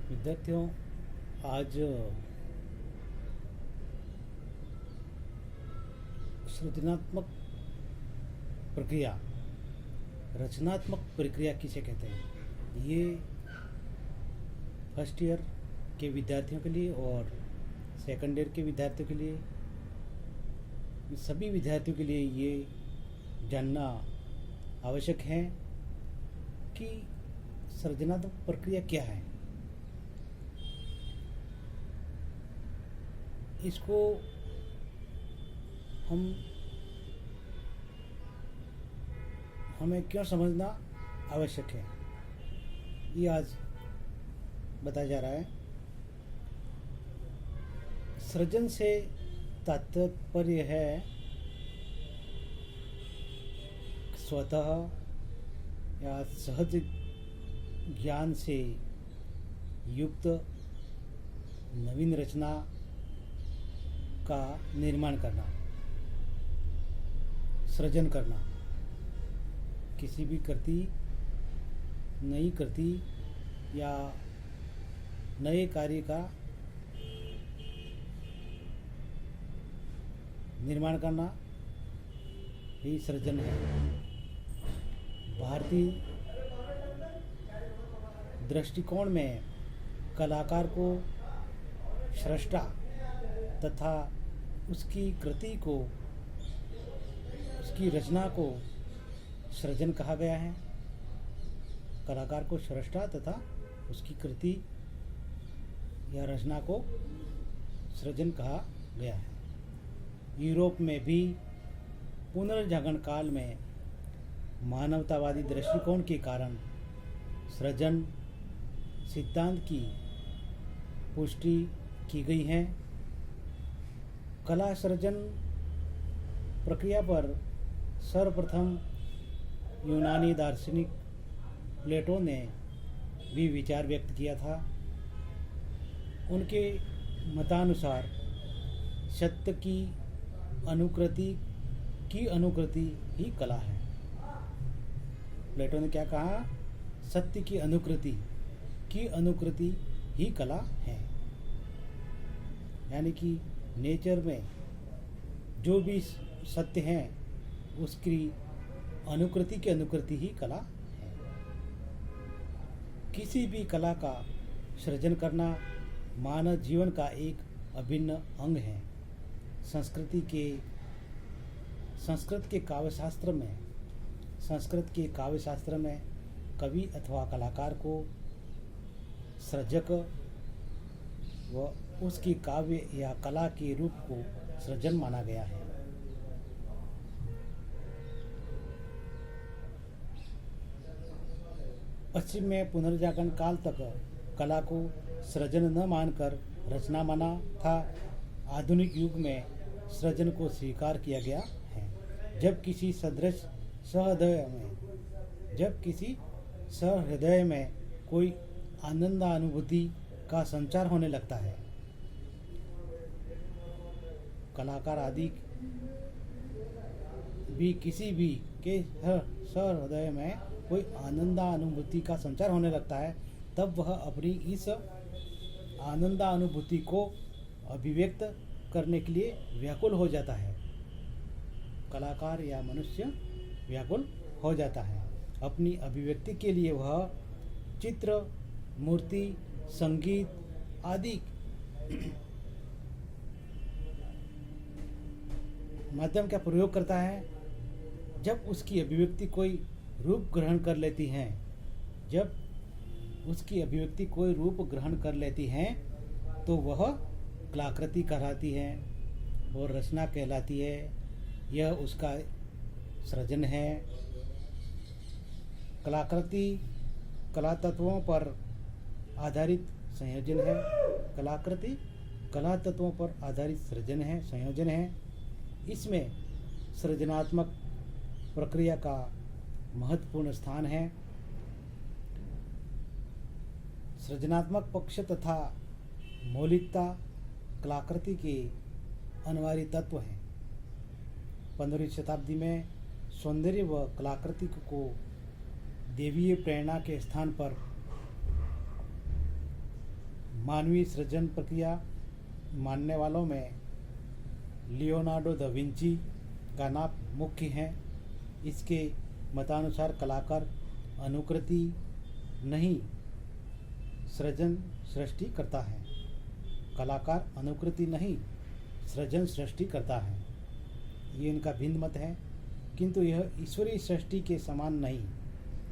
विद्यार्थियों, आज सृजनात्मक प्रक्रिया, रचनात्मक प्रक्रिया किसे कहते हैं, ये फर्स्ट ईयर के विद्यार्थियों के लिए और सेकंड ईयर के विद्यार्थियों के लिए, सभी विद्यार्थियों के लिए ये जानना आवश्यक है कि सृजनात्मक प्रक्रिया क्या है। इसको हमें क्यों समझना आवश्यक है, ये आज बताया जा रहा है। सृजन से तात्पर्य है स्वतः या सहज ज्ञान से युक्त नवीन रचना का निर्माण करना, सृजन करना, किसी भी नई कृति या नए कार्य का निर्माण करना ही सृजन है। भारतीय दृष्टिकोण में कलाकार को सृष्टा तथा उसकी कृति को, उसकी रचना को सृजन कहा गया है। कलाकार को सृष्टा तथा उसकी कृति या रचना को सृजन कहा गया है। यूरोप में भी पुनर्जागरण काल में मानवतावादी दृष्टिकोण के कारण सृजन सिद्धांत की पुष्टि की गई है। कला सृजन प्रक्रिया पर सर्वप्रथम यूनानी दार्शनिक प्लेटो ने भी विचार व्यक्त किया था। उनके मतानुसार सत्य की अनुकृति ही कला है। प्लेटो ने क्या कहा? सत्य की अनुकृति ही कला है। यानी कि नेचर में जो भी सत्य है उसकी अनुकृति ही कला है। किसी भी कला का सृजन करना मानव जीवन का एक अभिन्न अंग है। संस्कृत के काव्यशास्त्र में कवि अथवा कलाकार को सृजक व उसकी काव्य या कला के रूप को सृजन माना गया है। पश्चिम में पुनर्जागरण काल तक कला को सृजन न मानकर रचना माना था। आधुनिक युग में सृजन को स्वीकार किया गया है। जब किसी सहृदय में कोई आनंदानुभूति का संचार होने लगता है, कलाकार आदि भी किसी भी के सहृदय में कोई आनंदानुभूति का संचार होने लगता है, तब वह अपनी इस आनंदानुभूति को अभिव्यक्त करने के लिए व्याकुल हो जाता है। कलाकार या मनुष्य व्याकुल हो जाता है। अपनी अभिव्यक्ति के लिए वह चित्र, मूर्ति, संगीत आदि माध्यम का प्रयोग करता है। जब उसकी अभिव्यक्ति कोई रूप ग्रहण कर लेती है तो वह कलाकृति कहलाती है और रचना कहलाती है। यह उसका सृजन है। कलाकृति कला तत्वों पर आधारित संयोजन है। कलाकृति कला तत्वों पर आधारित संयोजन है। इसमें सृजनात्मक प्रक्रिया का महत्वपूर्ण स्थान है। सृजनात्मक पक्ष तथा मौलिकता कलाकृति के अनिवार्य तत्व हैं। 15वीं शताब्दी में सौंदर्य व कलाकृति को देवीय प्रेरणा के स्थान पर मानवीय सृजन प्रक्रिया मानने वालों में लियोनार्डो दा विंची का नाम मुख्य है। इसके मतानुसार कलाकार अनुकृति नहीं सृजन सृष्टि करता है। कलाकार अनुकृति नहीं सृजन सृष्टि करता है, ये इनका भिन्न मत है। किंतु यह ईश्वरीय सृष्टि के समान नहीं,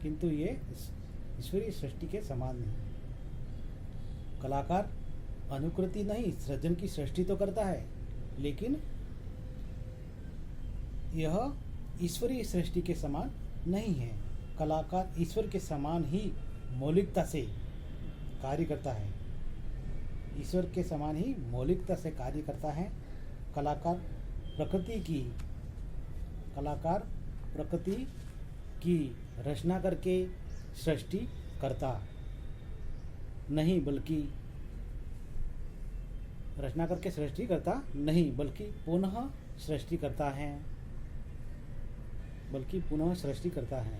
किंतु ये ईश्वरीय सृष्टि के समान नहीं। कलाकार अनुकृति नहीं सृजन की सृष्टि तो करता है, लेकिन यह ईश्वरीय सृष्टि के समान नहीं है। कलाकार ईश्वर के समान ही मौलिकता से कार्य करता है, ईश्वर के समान ही मौलिकता से कार्य करता है। कलाकार प्रकृति की रचना करके सृष्टि करता नहीं, बल्कि पुनः सृष्टि करता है।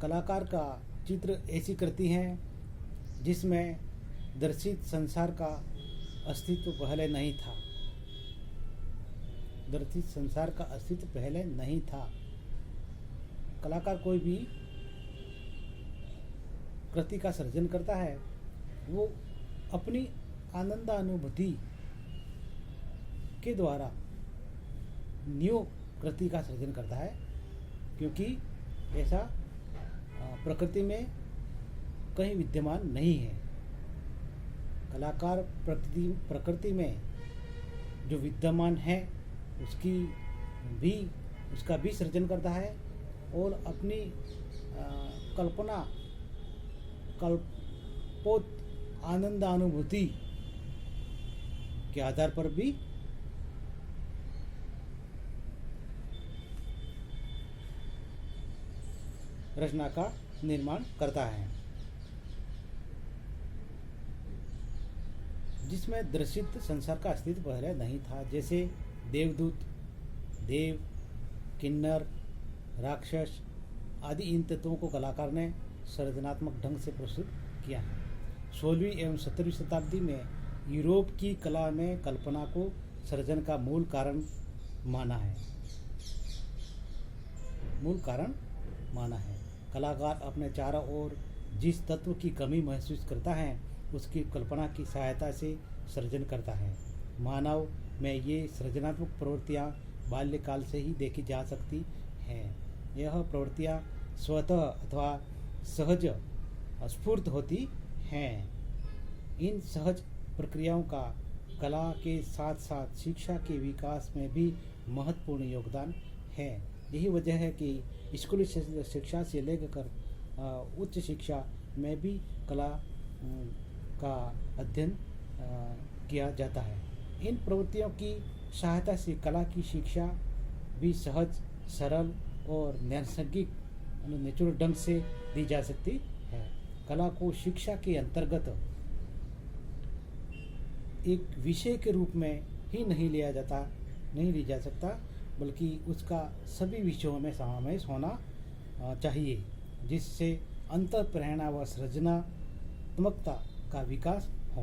कलाकार का चित्र ऐसी कृति है जिसमें दर्शित संसार का अस्तित्व पहले नहीं था। कलाकार कोई भी कृति का सृजन करता है, वो अपनी आनंदानुभूति के द्वारा न्यू कृति का सृजन करता है, क्योंकि ऐसा प्रकृति में कहीं विद्यमान नहीं है। कलाकार प्रकृति में जो विद्यमान है उसका भी सृजन करता है और अपनी कल्पोत आनंदानुभूति के आधार पर भी रचना का निर्माण करता है, जिसमें दर्शित संसार का अस्तित्व पहले नहीं था। जैसे देवदूत, देव, किन्नर, राक्षस आदि इन तत्वों को कलाकार ने सृजनात्मक ढंग से प्रस्तुत किया है। 16वीं एवं 17वीं शताब्दी में यूरोप की कला में कल्पना को सृजन का मूल कारण माना है। कलाकार अपने चारों ओर जिस तत्व की कमी महसूस करता है उसकी कल्पना की सहायता से सृजन करता है। मानव में ये सृजनात्मक प्रवृत्तियाँ बाल्यकाल से ही देखी जा सकती हैं। यह प्रवृत्तियाँ स्वतः अथवा सहज स्फूर्त होती हैं। इन सहज प्रक्रियाओं का कला के साथ साथ शिक्षा के विकास में भी महत्वपूर्ण योगदान है। यही वजह है कि स्कूली शिक्षा से लेकर उच्च शिक्षा में भी कला का अध्ययन किया जाता है। इन प्रवृत्तियों की सहायता से कला की शिक्षा भी सहज, सरल और नैसर्गिक नेचुरल ढंग से दी जा सकती है। कला को शिक्षा के अंतर्गत एक विषय के रूप में ही नहीं लिया जा सकता, बल्कि उसका सभी विषयों में समावेश होना चाहिए, जिससे अंतःप्रेरणा व सृजनात्मकता का विकास हो।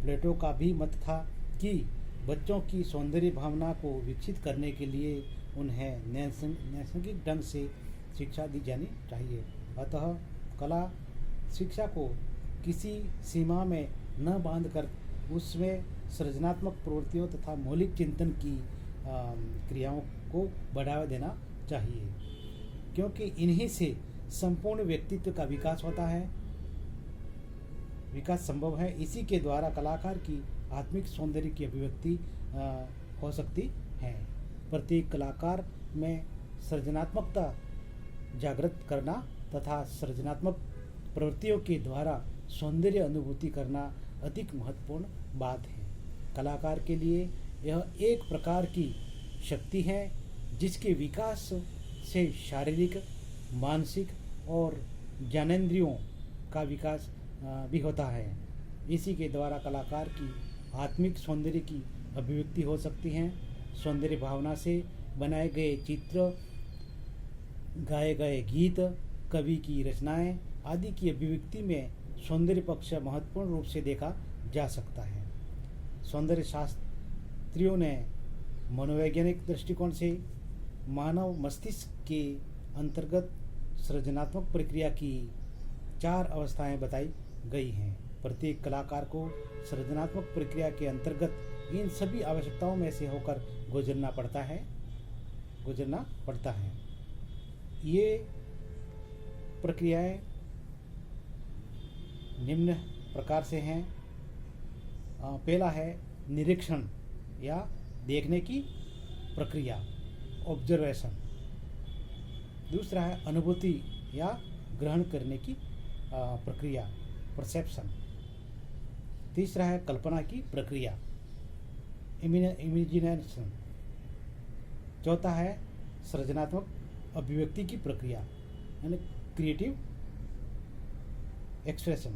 प्लेटो का भी मत था कि बच्चों की सौंदर्य भावना को विकसित करने के लिए उन्हें नैसर्गिक ढंग से शिक्षा दी जानी चाहिए। अतः कला शिक्षा को किसी सीमा में न बांधकर उसमें सृजनात्मक प्रवृत्तियों तथा मौलिक चिंतन की क्रियाओं को बढ़ावा देना चाहिए, क्योंकि इन्हीं से संपूर्ण व्यक्तित्व का विकास संभव है। इसी के द्वारा कलाकार की आत्मिक सौंदर्य की अभिव्यक्ति हो सकती है। प्रत्येक कलाकार में सृजनात्मकता जागृत करना तथा सृजनात्मक प्रवृत्तियों के द्वारा सौंदर्य अनुभूति करना अधिक महत्वपूर्ण बात है। कलाकार के लिए यह एक प्रकार की शक्ति है जिसके विकास से शारीरिक, मानसिक और ज्ञानेंद्रियों का विकास भी होता है। इसी के द्वारा कलाकार की आत्मिक सौंदर्य की अभिव्यक्ति हो सकती है। सौंदर्य भावना से बनाए गए चित्र, गाए गए गीत, कवि की रचनाएं आदि की अभिव्यक्ति में सौंदर्य पक्ष महत्वपूर्ण रूप से देखा जा सकता है। सौंदर्य शास्त्रियों ने मनोवैज्ञानिक दृष्टिकोण से मानव मस्तिष्क के अंतर्गत सृजनात्मक प्रक्रिया की 4 अवस्थाएं बताई गई हैं। प्रत्येक कलाकार को सृजनात्मक प्रक्रिया के अंतर्गत इन सभी आवश्यकताओं में से होकर गुजरना पड़ता है। ये प्रक्रियाएं निम्न प्रकार से हैं। पहला है निरीक्षण या देखने की प्रक्रिया, ऑब्जर्वेशन। दूसरा है अनुभूति या ग्रहण करने की प्रक्रिया, परसेप्शन। तीसरा है कल्पना की प्रक्रिया, इमेजिनेशन। चौथा है सृजनात्मक अभिव्यक्ति की प्रक्रिया, यानी क्रिएटिव एक्सप्रेशन।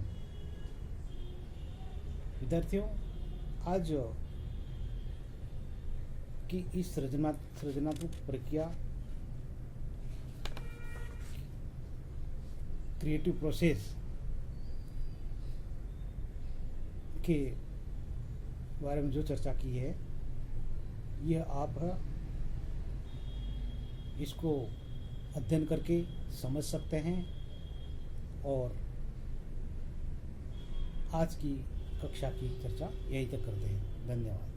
विद्यार्थियों, आज की इस सृजनात्मक प्रक्रिया, क्रिएटिव प्रोसेस के बारे में जो चर्चा की है, यह आप इसको अध्ययन करके समझ सकते हैं। और आज की कक्षा की चर्चा यहीं तक करते हैं। धन्यवाद।